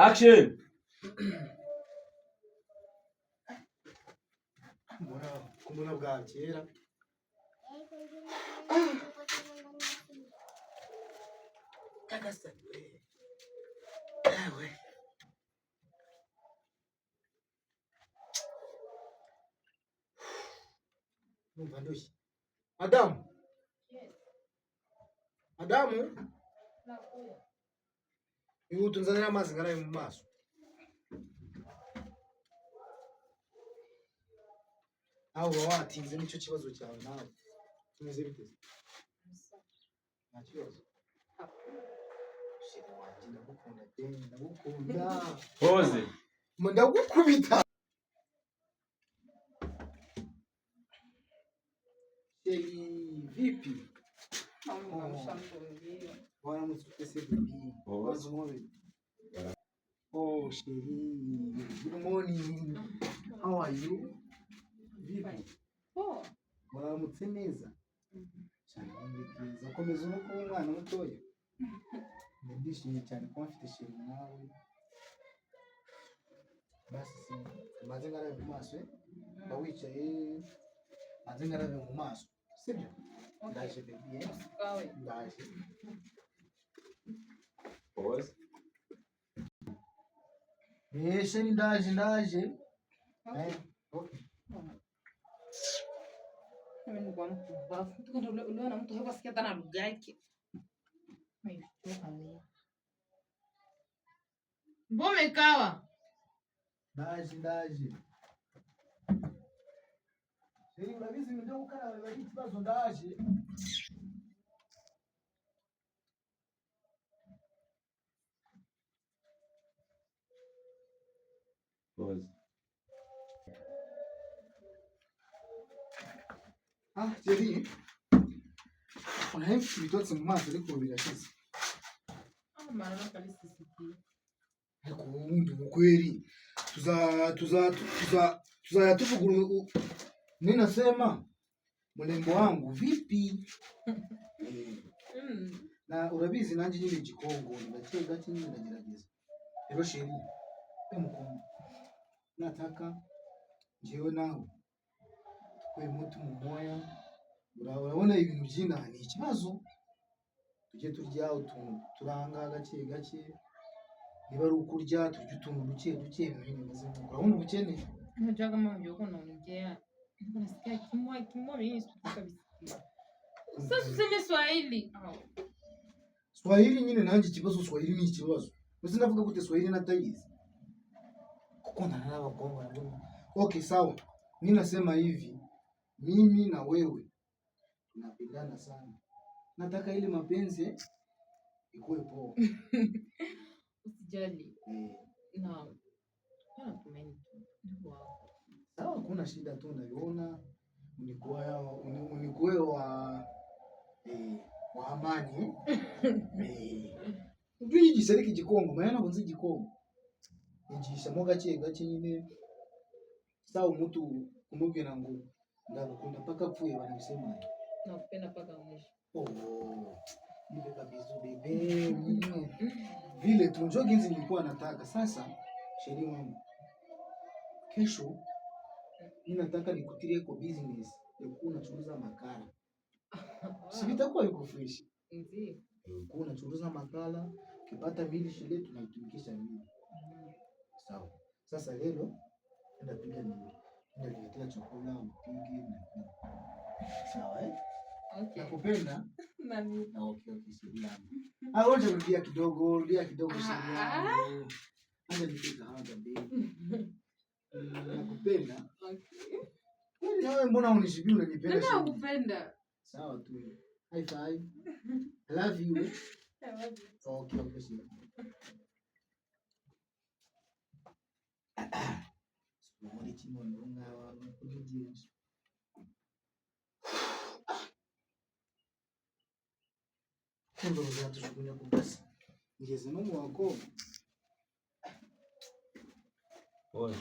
Action. Mbona bwa kera ewe numva ndushye. Madamu, madamu, ihute unzanire amazi ngaraye mu maso. Nawe uba watinze, nicyo kibazo cyawe. Nawe tumeze bite? Nta kibazo. Sheri wanjye ndagukunda pe, ndagukunda. Pose. Ndagukubita. Sheri, vipi? Waramutse ute bibi? Wazumwe. Oh, Sheri. Good morning. How are you? Vipi? Waramutse neza? Cyane neza. Komeza no kuba umwana mutoya. Ndishimye cyane kuba mfite Sheri nawe. Basi maze ngarabe mu maso, bawicaye maze ngarabe mu maso. Sibyo? Ndaje baby. Ndaje. Pause. Sheri ndaje. Okay. Uliona mtu hewa sikia tena lugha yake. Mbona ikawa? Ndaje. Sheri urabizi ndio ukara bari ikibazo ndaje. Pause. Sheri. Unahisi bitotsi mu maso ariko birashize. Mara kalisi siki. Ariko ubundi ukweli tuzayatuvuguru. Mimi nasema mlembo wangu vipi? Na urabizi nanjye nyine Gikongo ndakeye gake nyine ndagerageza. Rero Sheri, mukunda. Nataka njyewe nawe tukwe mutu mu moya. Urabona ibintu by'inaha ni ikibazo. Tujye turya utuntu turanga gake. Niba ari ukurya turya utuntu duke ibintu bimeze nk'uko. Urabona ubukene? Najaga mwanjo ko naongea. Nasikia kimwa mimi kabisa. Sasa useme Swahili. Swahili nyine nanjye ikibazo. Swahili ni ikibazo. Uzi ndavuga gute Swahili natayizi? Kuko ndaraba Kongo nabona. Okay, sawa. Mimi nasema hivi. Mimi na wewe tunapendana sana. Nataka ile mapenzi ikuwe poa. Usijali. Na tumaini tu. Sawa, kuna shida tu unaiona. Unikuwe wa amani. Twigisha ariko Gikongo, mayana bunzi Gikongo. Yigisha mo gake nyine. Sawa, umutu umubwira ngo ndagukunda paka pfuye banabisema. Nakupenda paka mwisho. Nipe kabisa bebe. Vile tu njoo ginzi nilikuwa nataka. Sasa Sheri wangu, kesho mimi nataka nikutirie kwa business ya kuwa unachuruza makala. Si vitakuwa yuko fresh. Ndio. Kuwa unachuruza makala, ukipata mili shule tunaitumikisha mili. Sawa. Sasa leo nenda piga mili. Nenda niletea chakula upige na. Sawa Okay. Nakupenda. Nani? Okay, Sheri yangu. Ngoja rudia kidogo Sheri yangu. Acha nipika hapa baby. Nakupenda. Okay. Wewe mbona unishibii unanipenda? Nakupenda. Sawa tu. High five. I love you. I love you. Okay, Sheri. Muri kimono ngawa kugiye. Kundo uzatujugunya ku gasi. Ngeze no mu wako. Pause.